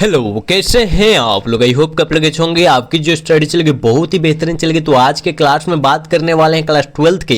Hello, कैसे हैं आप लोग। आई होप आप लोग अच्छे होंगे। आपकी जो स्टडी चलेगी बहुत ही बेहतरीन चलेगी। तो आज के क्लास में बात करने वाले हैं क्लास 12th के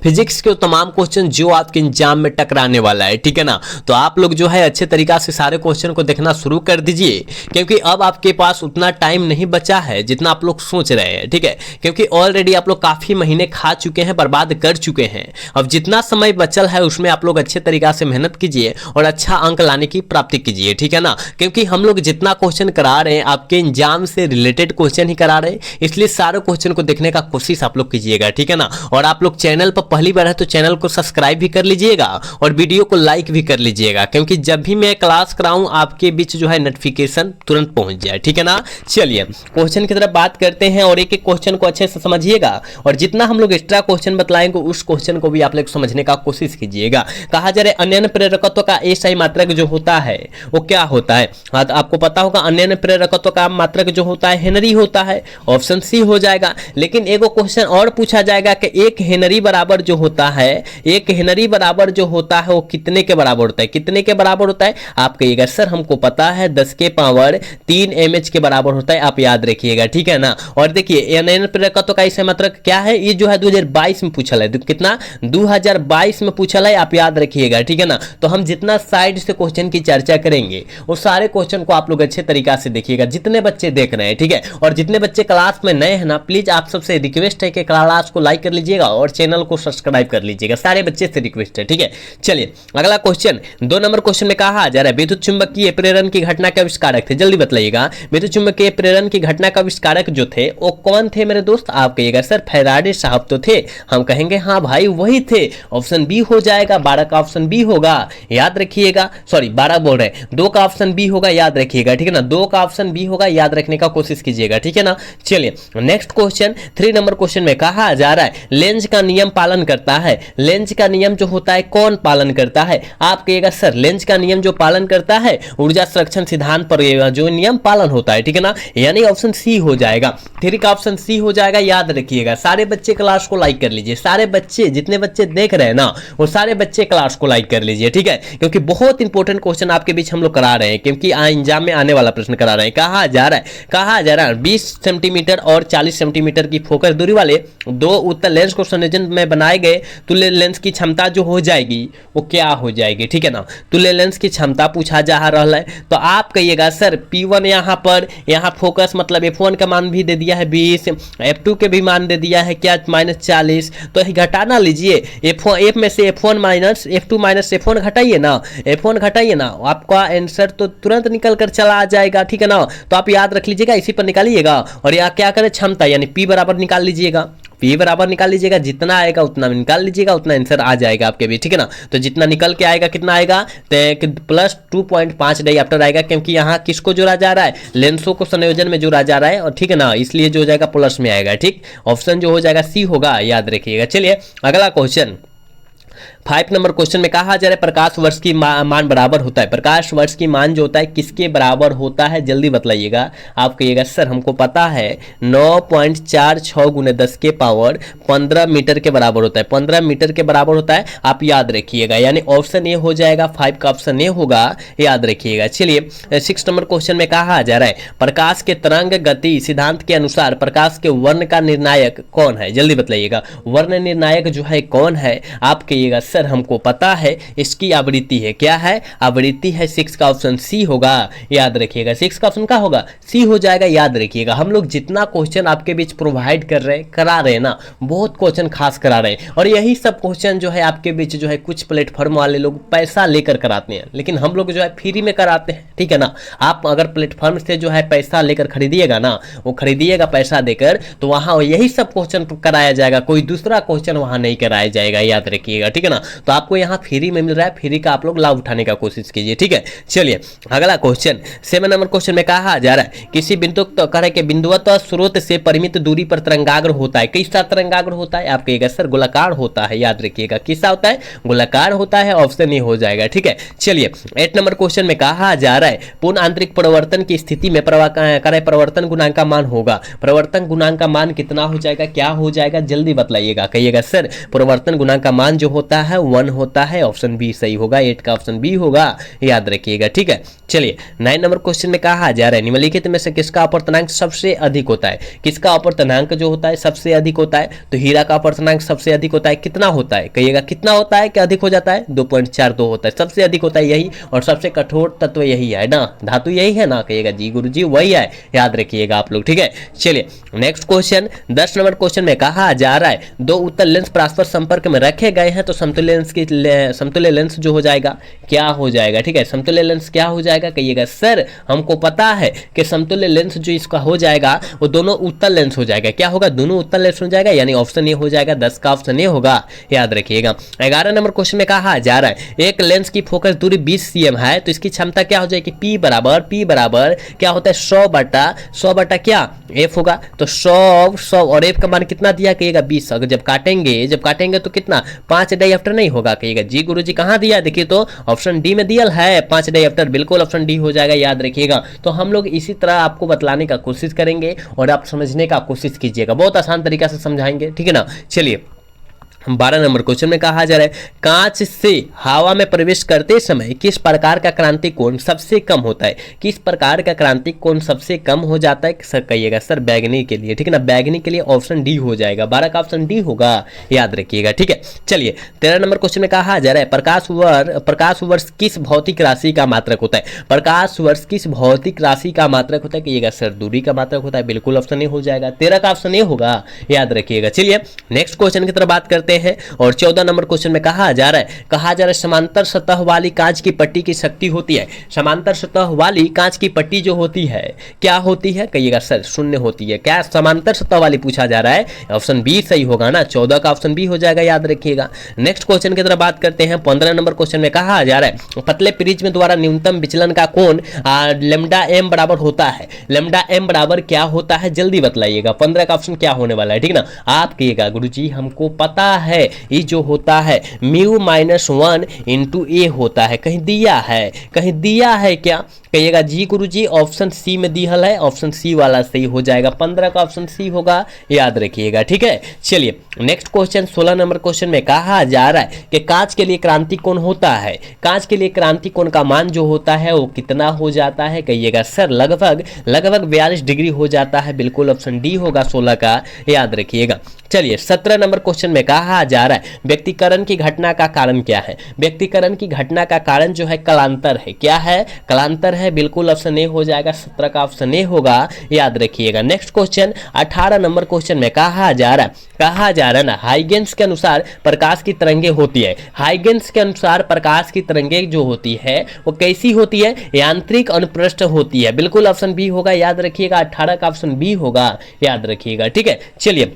फिजिक्स के तमाम क्वेश्चन जो आपके एग्जाम में टकराने वाला है, ठीक है ना। तो आप लोग जो है अच्छे तरीका से सारे क्वेश्चन को देखना शुरू कर दीजिए, क्योंकि अब आपके पास उतना टाइम नहीं बचा है जितना आप लोग सोच रहे हैं, ठीक है। क्योंकि ऑलरेडी आप लोग काफी महीने खा चुके हैं, बर्बाद कर चुके हैं। अब जितना समय बचल है उसमें आप लोग अच्छे तरीका से मेहनत कीजिए और अच्छा अंक लाने की प्राप्ति कीजिए, ठीक है ना। क्योंकि हम लोग जितना क्वेश्चन करा रहे हैं आपके एग्जाम से रिलेटेड क्वेश्चन ही करा रहे हैं, इसलिए सारे क्वेश्चन को देखने का कोशिश आप लोग कीजिएगा, ठीक है ना। और आप लोग चैनल पर पहली बार है तो चैनल को सब्सक्राइब भी कर लीजिएगा और वीडियो को लाइक भी कर लीजिएगा, क्योंकि जब भी मैं क्लास कराऊं आपके बीच जो है नोटिफिकेशन तुरंत पहुंच जाए, ठीक है ना। चलिए क्वेश्चन की तरफ बात करते हैं और एक एक क्वेश्चन को अच्छे से समझिएगा और जितना हम लोग एक्स्ट्रा क्वेश्चन बतलाएंगे उस क्वेश्चन को भी आप लोग समझने का कोशिश कीजिएगा। कहा जा रहा है अन्य प्रेरकत्व का एसआई मात्रक जो होता है वो क्या होता है। हाँ, तो आपको पता होगा अन्य प्रेरकत्व का मात्रक जो होता है हेनरी होता है, ऑप्शन सी हो जाएगा। लेकिन एगो क्वेश्चन और पूछा जाएगा कि एक हेनरी बराबर जो होता है, एक हेनरी बराबर जो होता है वो कितने के बराबर होता है, कितने के बराबर होता है। आप कहिएगा सर हमको पता है 10 के पावर 3 mH के बराबर होता है, आप याद रखिएगा, ठीक है ना। और देखिए अन्य प्रेरकत्व का एसआई मात्रक क्या है, ये जो है 2022 में पूछा है, कितना 2022 में पूछा है, आप याद रखिएगा, ठीक है ना। तो हम जितना साइड से क्वेश्चन की चर्चा करेंगे वो सारे क्वेश्चन को आप लोग अच्छे तरीका से देखिएगा, जितने बच्चे देख रहे हैं, ठीक है। और जितने बच्चे क्लास में नए हैं ना, प्लीज आप सबसे रिक्वेस्ट है कि क्लास को लाइक कर लीजिएगा और चैनल को सब्सक्राइब कर लीजिएगा, सारे बच्चे से रिक्वेस्ट है, ठीक है। चलिए अगला क्वेश्चन 2 नंबर क्वेश्चन में कहा जा रहा है विद्युत चुंबकीय प्रेरण की घटना के आविष्कारक थे, जल्दी बताइएगा। विद्युत चुंबकीय प्रेरण की घटना का आविष्कारक जो थे वो कौन थे मेरे दोस्त। आप कहिएगा सर फैराडे साहब तो थे, हम कहेंगे हाँ भाई वही थे, ऑप्शन बी हो जाएगा, 12 का ऑप्शन बी होगा, याद रखिएगा। सॉरी 12 बोल रहे हैं, 2 का ऑप्शन बी होगा, याद रखिएगा, ठीक है ना। 2 का ऑप्शन बी होगा, याद रखने का कोशिश कीजिएगा, ठीक है ना। चलिए नेक्स्ट क्वेश्चन 3 नंबर क्वेश्चन में कहा जा रहा है लेंज का नियम पालन करता है, लेंज का नियम जो होता है कौन पालन करता है। आप कहिएगा सर लेंज का नियम जो पालन करता है ऊर्जा संरक्षण सिद्धांत पर जो नियम पालन होता है, ठीक है ना। यानी ऑप्शन सी हो जाएगा, 3 का ऑप्शन सी हो जाएगा, याद रखिएगा। सारे बच्चे क्लास को लाइक कर लीजिए, सारे बच्चे जितने बच्चे देख रहे हैं ना वो सारे बच्चे क्लास को लाइक कर लीजिए, ठीक है। क्योंकि बहुत इंपॉर्टेंट क्वेश्चन आपके बीच हम लोग करा रहे हैं, क्योंकि एग्जाम में आने वाला प्रश्न करा रहे हैं। कहा जा रहा है 20 सेंटीमीटर और 40 सेंटीमीटर की फोकस दूरी वाले 2 उत्तल लेंस को संयोजन में बनाए गए तुल्य लेंस की क्षमता जो हो जाएगी वो क्या हो जाएगी, ठीक है ना। तुल्य लेंस की क्षमता पूछा जा रहा है, तो आप कहिएगा सर P1 यहाँ पर, यहाँ फोकस मतलब F1 का मान भी दे दिया है 20, F2 के भी मान दे दिया है क्या -40, तो घटाना लीजिए F में से F1 minus F2 minus F1 घटाइए ना, F1 घटाइए ना, आपका आंसर तो तुरंत निकल कर चला आ जाएगा, ठीक है ना। तो आप याद रख लीजिएगा, इसी पर निकालिएगा और यहाँ क्या करें क्षमता यानी P बराबर निकाल लीजिएगा, P बराबर निकाल लीजिएगा, जितना आएगा उतना निकाल लीजिएगा, उतना आंसर आ जाएगा आपके भी, ठीक है ना। तो जितना निकल के आएगा कितना आएगा तो प्लस 2.5 डायऑप्टर आएगा, क्योंकि यहाँ किसको जोड़ा जा रहा है, लेंसों को संयोजन में जोड़ा जा रहा है, और ठीक है ना, इसलिए जो हो जाएगा प्लस में आएगा, ठीक। ऑप्शन जो हो जाएगा सी होगा, याद रखिएगा। चलिए अगला क्वेश्चन 5 नंबर क्वेश्चन में कहा जा रहा है प्रकाश वर्ष की मान बराबर होता है, प्रकाश वर्ष की मान जो होता है किसके बराबर होता है, जल्दी बतलाइएगा। आप कहिएगा सर हमको पता है 9.46 गुने 10 के पावर 15 मीटर के बराबर होता है, 15 मीटर के बराबर होता है, आप याद रखिएगा। यानी ऑप्शन ए हो जाएगा, 5 का ऑप्शन ए होगा, याद रखिएगा। चलिए 6 नंबर क्वेश्चन में कहा जा रहा है प्रकाश के तरंग गति सिद्धांत के अनुसार प्रकाश के वर्ण का निर्णायक कौन है, जल्दी बतलाइएगा। वर्ण निर्णायक जो है कौन है। आप कहिएगा सर हमको पता है इसकी आवृत्ति है, क्या है आवृत्ति है, 6 का ऑप्शन सी होगा, याद रखिएगा। 6 का ऑप्शन क्या होगा, सी हो जाएगा, याद रखिएगा। हम लोग जितना क्वेश्चन आपके बीच प्रोवाइड करा रहे हैं ना, बहुत क्वेश्चन खास करा रहे हैं, और यही सब क्वेश्चन जो है आपके बीच जो है कुछ प्लेटफॉर्म वाले लोग पैसा लेकर कराते हैं, लेकिन हम लोग जो है फ्री में कराते हैं, ठीक है ना। आप अगर प्लेटफॉर्म से जो है पैसा लेकर खरीदिएगा ना, वो खरीदिएगा पैसा देकर, तो वहां यही सब क्वेश्चन कराया जाएगा, कोई दूसरा क्वेश्चन वहां नहीं कराया जाएगा, याद रखिएगा, ठीक है ना। तो आपको यहाँ फ्री में मिल रहा है, फ्री का आप लोग लाभ उठाने का कोशिश कीजिए, ठीक है। चलिए अगला क्वेश्चन 7 नंबर क्वेश्चन में कहा जा रहा है किसी बिंदु तो कह रहे कि बिंदुवत स्रोत से परिमित दूरी पर तरंगाग्र होता है, कैसा तरंगाग्र होता है। आप कहिएगा सर गोलाकार होता है, याद रखिएगा, किसा होता है, गोलाकार होता है, ऑप्शन ए हो जाएगा, ठीक है। चलिए 8 नंबर क्वेश्चन में कहा जा रहा है पूर्ण आंतरिक परिवर्तन की स्थिति में परिवर्तन गुणांक का मान होगा, परिवर्तन गुणांक का मान कितना हो जाएगा, क्या हो जाएगा, जल्दी बतलाइएगा। कहिएगा सर परिवर्तन गुणांक का मान जो होता है है 1 होता है, ऑप्शन बी सही होगा, 8 का ऑप्शन बी होगा, याद रखिएगा। ठीक है, चलिए 9 नंबर क्वेश्चन में कहा जा रहा है निम्नलिखित में से किसका अपर्तनांक सबसे अधिक होता है। किसका अपर्तनांक जो होता है सबसे अधिक होता है, तो हीरा का अपर्तनांक सबसे अधिक होता है। कितना होता है कहिएगा, कितना होता है, क्या अधिक हो जाता है, 2.42 होता है, सबसे अधिक होता है यही, और सबसे कठोर तत्व यही है ना, धातु यही है ना, कहिएगा जी गुरुजी वही है, याद रखिएगा आप लोग। ठीक है, चलिए नेक्स्ट क्वेश्चन 10 नंबर क्वेश्चन में कहा जा रहा है दो उत्तल लेंस परस्पर संपर्क में रखे गए हैं तो समतुल्य लेंस की समतुल्य लेंस जो हो जाएगा क्या हो जाएगा। ठीक है, समतुल्य लेंस क्या हो जाएगा, कहिएगा सर हमको पता है कि समतुल्य लेंस जो इसका हो जाएगा वो दोनों उत्तल लेंस हो जाएगा। क्या होगा, दोनों उत्तल लेंस हो जाएगा, यानी ऑप्शन ए हो जाएगा, 10 का ऑप्शन ए होगा, याद रखिएगा। 11 नंबर क्वेश्चन में कहा जा रहा है एक लेंस की फोकस दूरी 20 cm है तो इसकी क्षमता क्या हो जाएगी, P बराबर क्या होता है 100 बटा क्या f होगा, तो 100 और f का मान कितना दिया कहिएगा 20। अगर जब काटेंगे तो कितना 5 डाइऑप्टर नहीं होगा, कहिएगा जी गुरुजी कहाँ दिया, देखिए तो ऑप्शन डी में दिया है 5 डाइऑप्टर, बिल्कुल ऑप्शन डी हो जाएगा, याद रखिएगा। तो हम लोग इसी तरह आपको बतलाने का कोशिश करेंगे और आप समझने का कोशिश कीजिएगा, बहुत आसान तरीका से समझाएंगे। ठीक है ना, चलिए 12 नंबर क्वेश्चन में कहा जा रहा है कांच से हवा में प्रवेश करते समय किस प्रकार का क्रांति कोण सबसे कम होता है। किस प्रकार का क्रांति कोण सबसे कम हो जाता है सर, कहिएगा सर बैगनी के लिए। ठीक है ना, बैगनी के लिए ऑप्शन डी हो जाएगा, 12 का ऑप्शन डी होगा, याद रखिएगा। ठीक है, चलिए 13 नंबर क्वेश्चन में कहा जा रहा है प्रकाश वर्ष किस भौतिक राशि का मात्रक होता है। प्रकाश वर्ष किस भौतिक राशि का मात्रक होता है, कहिएगा सर दूरी का मात्रक होता है, बिल्कुल ऑप्शन ए हो जाएगा, 13 का ऑप्शन ए होगा, याद रखिएगा। चलिए नेक्स्ट क्वेश्चन की तरफ बात करते हैं और 14 नंबर क्वेश्चन में कहा जा रहा है समांतर सतह वाली कांच की पट्टी की शक्ति होती है। समांतर सतह वाली कांच की पट्टी जो होती है क्या होती है, कहिएगा सर शून्य होती है। क्या समांतर सतह वाली पूछा जा रहा है, ऑप्शन बी सही होगा ना, 14 का ऑप्शन बी हो जाएगा, याद रखिएगा। नेक्स्ट क्वेश्चन की तरफ बात करते हैं 15 नंबर क्वेश्चन में कहा जा रहा है पतले प्रिज्म द्वारा न्यूनतम विचलन का कोण लेमडा एम बराबर होता है। लेमडा एम बराबर क्या होता है जल्दी बतलाइएगा, 15 का ऑप्शन क्या होने वाला है। ठीक ना, आप कहिएगा गुरुजी हमको पता है ये जो होता है μ-1 इंटू ए होता है, कहीं दिया है क्या, कहिएगा जी गुरुजी ऑप्शन सी में दिया है, ऑप्शन सी वाला सही हो जाएगा, 15 का ऑप्शन सी होगा, याद रखिएगा। ठीक है, चलिए नेक्स्ट क्वेश्चन 16 नंबर क्वेश्चन में कहा जा रहा है कि कांच के लिए क्रांति कोण होता है। कांच के लिए क्रांति कोण का मान जो होता है वो कितना हो जाता है, कहिएगा सर लगभग 42 डिग्री हो जाता है, बिल्कुल ऑप्शन डी होगा 16 का, याद रखिएगा। चलिए 17 नंबर क्वेश्चन में कहा जा रहा है व्यक्तिकरण की घटना का कारण क्या है। व्यक्तिकरण की घटना का कारण जो है कलांतर है, क्या है कलांतर है, बिल्कुल ऑप्शन ए हो जाएगा, 17 का ऑप्शन ए होगा, याद रखिएगा। नेक्स्ट क्वेश्चन 18 नंबर क्वेश्चन में कहा जा रहा है ना हाइगेंस के अनुसार प्रकाश की तरंगे होती है। हाइगेंस के अनुसार प्रकाश की तरंगे जो होती है वो कैसी होती है, यांत्रिक अनुप्रस्थ होती है, बिल्कुल ऑप्शन बी होगा, याद रखिएगा, 18 का ऑप्शन बी होगा, याद रखिएगा। ठीक है, चलिए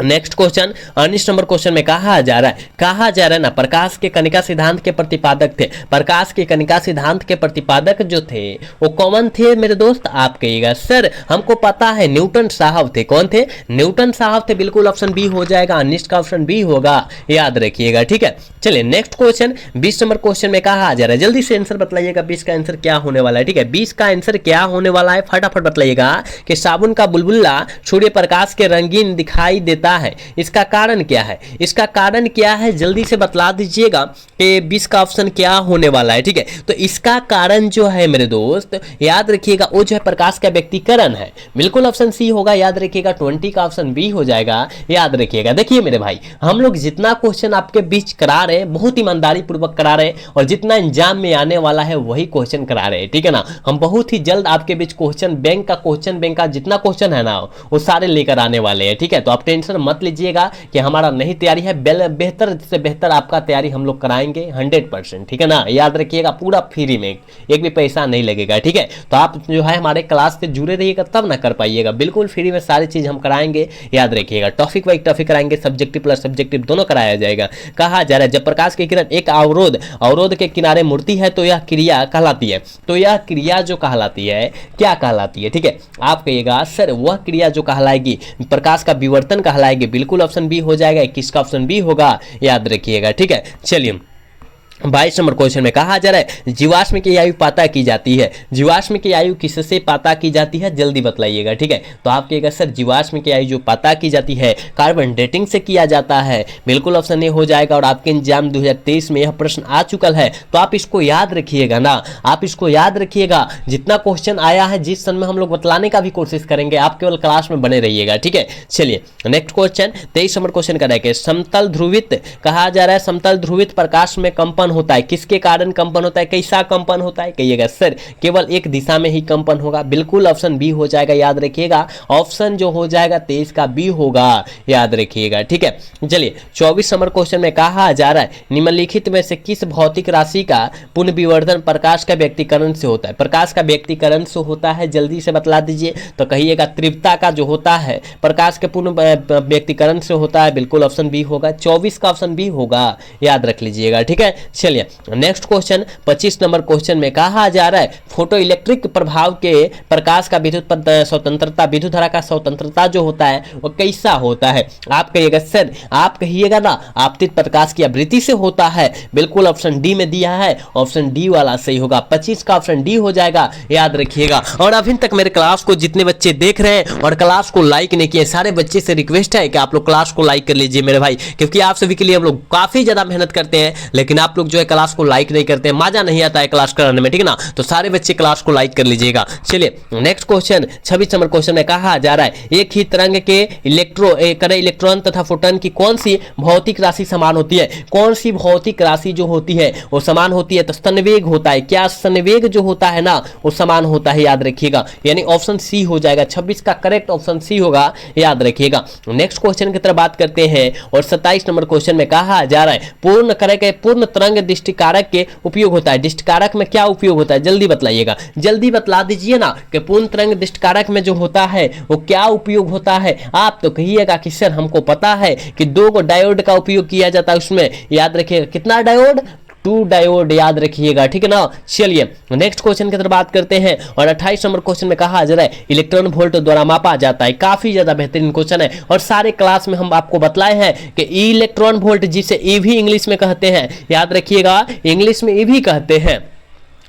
नेक्स्ट क्वेश्चन 19 नंबर क्वेश्चन में कहा जा रहा है ना प्रकाश के कणिका सिद्धांत के प्रतिपादक थे। प्रकाश के कणिका सिद्धांत के प्रतिपादक जो थे वो कौन थे मेरे दोस्त, आप कहिएगा सर हमको पता है न्यूटन साहब थे। कौन थे, न्यूटन साहब थे, बिल्कुल ऑप्शन बी हो जाएगा, 19 का ऑप्शन बी होगा, याद रखिएगा। ठीक है, चलिए नेक्स्ट क्वेश्चन 20 नंबर क्वेश्चन में कहा जा रहा है जल्दी से आंसर बतलाइएगा 20 का आंसर क्या होने वाला है। ठीक है, 20 का आंसर क्या होने वाला है फटाफट बतलाइएगा कि साबुन का बुलबुला सूर्य प्रकाश के रंगीन दिखाई देता है, इसका कारण क्या है, इसका कारण क्या है जल्दी से बतला दीजिएगा कि 20 का ऑप्शन क्या होने वाला है। ठीक है, तो इसका कारण जो है मेरे दोस्त याद रखिएगा वो जो है प्रकाश का व्यक्तिकरण है, बिल्कुल ऑप्शन सी होगा, याद रखिएगा, 20 का ऑप्शन बी हो जाएगा, याद रखिएगा। देखिए मेरे भाई हम लोग जितना क्वेश्चन आपके बीच करा रहे हैं बहुत ईमानदारी पूर्वक करा रहे हैं और जितना एग्जाम में आने वाला है वही क्वेश्चन करा रहे हैं। ठीक है ना, हम बहुत ही जल्द आपके बीच क्वेश्चन बैंक का जितना क्वेश्चन है ना वो सारे लेकर आने वाले हैं। ठीक है, तो आप टेंशन मत लीजिएगा कि हमारा नहीं तैयारी है, बेहतर से बेहतर आपका तैयारी हम लोग कराएंगे 100%। ठीक है ना, याद रखिएगा, पूरा फ्री में, एक भी पैसा नहीं लगेगा। ठीक है, तो आप जो है हमारे क्लास से जुड़े रहिएगा तब ना कर पाइएगा, बिल्कुल फ्री में सारी चीज हम कराएंगे, याद रखिएगा। टॉपिक वाइज टॉपिक कराएंगे, सब्जेक्टिव प्लस सब्जेक्टिव दोनों कराया जाएगा। कहा जा रहा है जब प्रकाश की किरण एक अवरोध के किनारे मुड़ती है तो यह क्रिया कहलाती है। तो यह क्रिया जो कहलाती है क्या कहलाती है, ठीक है, आप कहिएगा सर वह क्रिया जो कहलाएगी प्रकाश का विवर्तन कहलाएगी, बिल्कुल ऑप्शन बी हो जाएगा, 21 का ऑप्शन बी होगा, याद रखिएगा। ठीक है, चलिए 22 नंबर क्वेश्चन में कहा जा रहा है जीवाश्म की आयु पता की जाती है। जीवाश्म की आयु किससे पता की जाती है, जल्दी बताइएगा, ठीक है। तो आप कहिएगा सर जीवाश्म की आयु जो पता की जाती है कार्बन डेटिंग से किया जाता है। बिल्कुल ऑप्शन ए हो जाएगा। और आपके एग्जाम 2023 में यह प्रश्न आ चुका है, तो आप इसको याद रखिएगा ना, आप इसको याद रखिएगा। जितना क्वेश्चन आया है जिस सन में हम लोग बतलाने का भी कोशिश करेंगे, आप केवल क्लास में बने रहिएगा, ठीक है। चलिए नेक्स्ट क्वेश्चन 23 नंबर क्वेश्चन का है समतल ध्रुवित कहा जा रहा है, समतल ध्रुवित प्रकाश में कंपन होता है, किसके कारण कंपन होता है, कैसा कंपन होता है, कहिएगा सर केवल एक दिशा में ही कंपन होगा। बिल्कुल ऑप्शन बी हो जाएगा, याद रखिएगा। ऑप्शन जो हो जाएगा 23 का बी होगा, याद रखिएगा, ठीक है। चलिए 24 नंबर क्वेश्चन में कहा जा रहा है निम्नलिखित में से किस भौतिक राशि का पुनर्विवर्धन प्रकाश का व्यक्तीकरण से होता है। प्रकाश का व्यक्तीकरण से होता है, जल्दी से बतला दीजिए। तो कहिएगा तीव्रता का जो होता है प्रकाश के पूर्ण व्यक्तीकरण से होता है। बिल्कुल ऑप्शन बी होगा, 24 का ऑप्शन बी होगा, याद रख लीजिएगा, ठीक है। चलिए नेक्स्ट क्वेश्चन 25 नंबर क्वेश्चन में कहा जा रहा है फोटो इलेक्ट्रिक प्रभाव के प्रकाश का विद्युत स्वतंत्रता, विद्युत धारा का स्वतंत्रता जो होता है वो कैसा होता है। आप कहिएगा सर, आप कहिएगा ना आपतित प्रकाश की आवृत्ति से होता है। बिल्कुल ऑप्शन डी में दिया है, ऑप्शन डी वाला सही होगा, 25 का ऑप्शन डी हो जाएगा, याद रखिएगा। और अभी तक मेरे क्लास को जितने बच्चे देख रहे हैं और क्लास को लाइक नहीं किए, सारे बच्चे से रिक्वेस्ट है कि आप लोग क्लास को लाइक कर लीजिए मेरे भाई, क्योंकि आप सभी के लिए हम लोग काफी ज्यादा मेहनत करते हैं, लेकिन आप लोग जो है क्लास को लाइक नहीं करते हैं, मजा नहीं आता है क्लास कराने में, ठीक है ना। तो सारे बच्चे क्लास को लाइक कर लीजिएगा। चलिए नेक्स्ट क्वेश्चन 26 नंबर क्वेश्चन में कहा जा रहा है एक ही तरंग के इलेक्ट्रॉन तथा फोटोन की कौन सी भौतिक राशि समान होती है। कौन सी भौतिक राशि जो होती है वो समान होती है, तो संवेग होता है। क्या संवेग जो होता है ना वो समान होता है, याद रखिएगा, यानी ऑप्शन सी हो जाएगा। 26 का करेक्ट ऑप्शन सी होगा, याद रखिएगा। नेक्स्ट क्वेश्चन की तरफ बात करते हैं और 27 नंबर क्वेश्चन में कहा जा रहा है पूर्ण तरंग दृष्टिकारक के उपयोग होता है। दृष्टिकारक में क्या उपयोग होता है, जल्दी बतलाइएगा, जल्दी बतला दीजिए ना कि पूर्ण तरंग दृष्टिकारक में जो होता है वो क्या उपयोग होता है। आप तो कहिएगा कि सर हमको पता है कि 2 डायोड का उपयोग किया जाता है उसमें, याद रखिएगा कितना डायोड, 2 डायोड, याद रखिएगा, ठीक है ना। चलिए नेक्स्ट क्वेश्चन की तरफ बात करते हैं और 28 नंबर क्वेश्चन में कहा जा रहा है इलेक्ट्रॉन वोल्ट द्वारा मापा जाता है। काफी ज्यादा बेहतरीन क्वेश्चन है और सारे क्लास में हम आपको बतलाए हैं कि इलेक्ट्रॉन वोल्ट जिसे ईवी इंग्लिश में कहते हैं, याद रखिएगा, इंग्लिश में ईवी कहते हैं।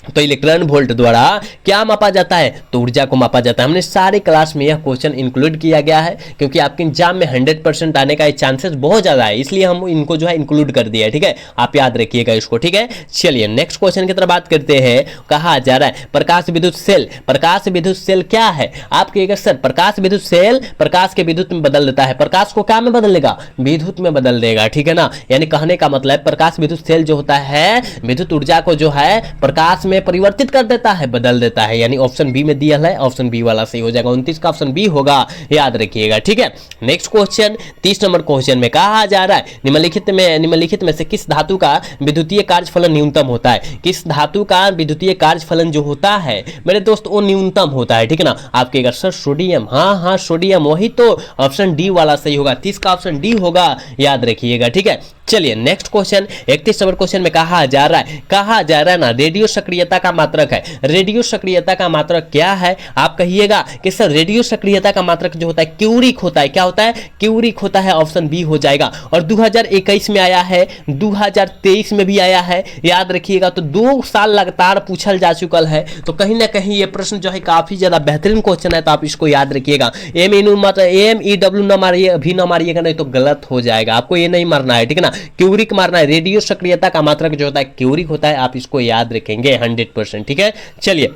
तो इलेक्ट्रॉन वोल्ट द्वारा क्या मापा जाता है, तो ऊर्जा को मापा जाता है। हमने सारे क्लास में यह क्वेश्चन इंक्लूड किया गया है, क्योंकि आपके एग्जाम में 100% आने का चांसेस बहुत ज्यादा है, इसलिए हम इनको जो है इंक्लूड कर दिया है, ठीक है। आप याद रखिएगा इसको, ठीक है। चलिए नेक्स्ट क्वेश्चन की तरफ बात करते हैं। कहा जा रहा है प्रकाश विद्युत सेल, प्रकाश विद्युत सेल क्या है। आप कहिएगा सर प्रकाश विद्युत सेल प्रकाश के विद्युत में बदल देता है। प्रकाश को क्या में बदल देगा, विद्युत में बदल देगा, ठीक है ना। यानी कहने का मतलब प्रकाश विद्युत सेल जो होता है विद्युत ऊर्जा को जो है प्रकाश में परिवर्तित कर देता है, बदल देता है, यानी ऑप्शन बी में दिया है, ऑप्शन बी वाला सही हो जाएगा। 29 का ऑप्शन बी होगा, याद रखिएगा, ठीक है। नेक्स्ट क्वेश्चन 30 नंबर क्वेश्चन में कहा जा रहा है निम्नलिखित में से किस धातु का विद्युतीय कार्यफलन न्यूनतम होता है। किस धातु का विद्युतीय कार्यफलन जो होता है मेरे दोस्त वो न्यूनतम होता है, ठीक है ना। आप कहेगा सर सोडियम, हाँ सोडियम, वही तो ऑप्शन डी वाला सही होगा, 30 का ऑप्शन डी होगा, याद रखिएगा, ठीक है। चलिए नेक्स्ट क्वेश्चन 31 नंबर क्वेश्चन में कहा जा रहा है ना रेडियो सक्रियता का मात्रक है। रेडियो सक्रियता का मात्रक क्या है, आप कहिएगा कि सर रेडियो सक्रियता का मात्रक जो होता है क्यूरिक होता है। क्या होता है, क्यूरिक होता है, ऑप्शन बी हो जाएगा। और 2021 में आया है, 2023 में भी आया है, याद रखिएगा। तो 2 साल लगातार पूछल जा चुका है, तो कहीं ना कहीं ये प्रश्न जो है काफी ज्यादा बेहतरीन क्वेश्चन है, तो आप इसको याद रखिएगा। MEW ना मारिए, भी ना मारिएगा, नहीं तो गलत हो जाएगा, आपको ये नहीं मारना है, ठीक है ना। क्यूरिक मारना है, रेडियो सक्रियता का मात्रक जो होता है क्यूरिक होता है, आप इसको याद रखेंगे 100%, ठीक है। चलिए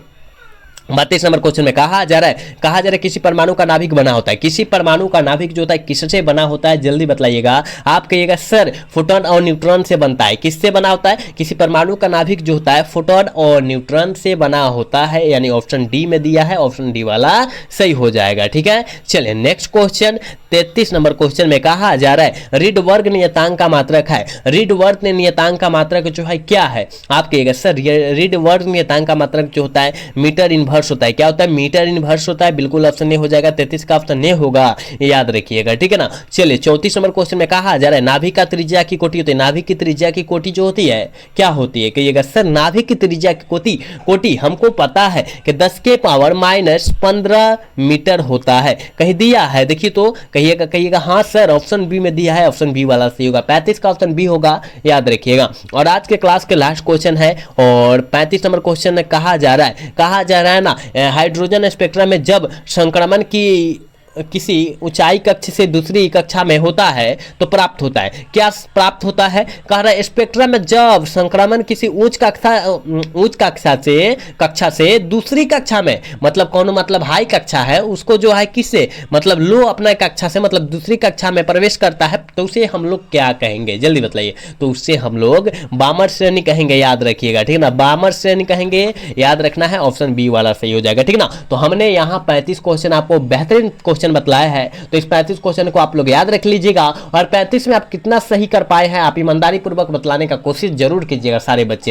32 नंबर क्वेश्चन में कहा जा रहा है किसी परमाणु का नाभिक बना होता है। किसी परमाणु का नाभिक जो होता है किससे बना होता है, जल्दी बताइएगा। आप कहिएगा सर फोटोन और न्यूट्रॉन से बनता है। किससे बना होता है, किसी परमाणु का नाभिक जो होता है फोटोन और न्यूट्रॉन से बना होता है, यानी ऑप्शन डी में दिया है, ऑप्शन डी वाला सही हो जाएगा, ठीक है। चलिए नेक्स्ट क्वेश्चन 33 नंबर क्वेश्चन में कहा जा रहा है रीडवर्ग नियतांक का मात्रक है। रीडवर्ग नियतांक का मात्रक जो है क्या है, आप कहिएगा सर रीडवर्ग नियतांक का मात्रक जो होता है मीटर इनवर्स इनवर्स होता है। क्या होता है? मीटर इनवर्स होता है। बिल्कुल ऑप्शन ए हो जाएगा, 33 का ऑप्शन ए होगा, याद रखिएगा, ठीक है ना। चलिए 34 नंबर क्वेश्चन में कहा जा रहा है नाभिक का त्रिज्या की कोटि होती है। नाभिक की त्रिज्या की कोटि जो होती है क्या होती है? कहिएगा सर नाभिक की त्रिज्या की कोटि हमको पता है कि 10 के पावर -15 मीटर होता है। कहीं दिया है देखिए तो कहिएगा हाँ सर ऑप्शन बी में दिया है, ऑप्शन बी वाला सही होगा, 35 का ऑप्शन बी होगा, याद रखिएगा। और आज के क्लास के लास्ट क्वेश्चन है और 35 नंबर क्वेश्चन में कहा जा रहा है ना हाइड्रोजन स्पेक्ट्रम में जब संक्रमण की किसी ऊंचाई कक्ष से दूसरी कक्षा में होता है तो प्राप्त होता है। क्या प्राप्त होता है? कह रहा है स्पेक्ट्रम में जब संक्रमण किसी उच्च कक्षा से दूसरी कक्षा में, मतलब कौन, मतलब हाई कक्षा है उसको जो है किससे, मतलब लो अपना कक्षा से मतलब दूसरी कक्षा में प्रवेश करता है तो उसे हम लोग क्या कहेंगे? जल्दी बताइए। तो उससे हम लोग बामर श्रेणी कहेंगे, याद रखिएगा, ठीक है ना, बामर श्रेणी कहेंगे, याद रखना है, ऑप्शन बी वाला सही हो जाएगा, ठीक है ना। तो हमने यहाँ 35 क्वेश्चन आपको बेहतरीन क्वेश्चन बतलाया है, तो इस 35 क्वेश्चन को आप लोग याद रख लीजिएगा और 35 में आप कितना सही कर पाए हैं आप ईमानदारी पूर्वक बतलाने का कोशिश जरूर कीजिएगा सारे बच्चे।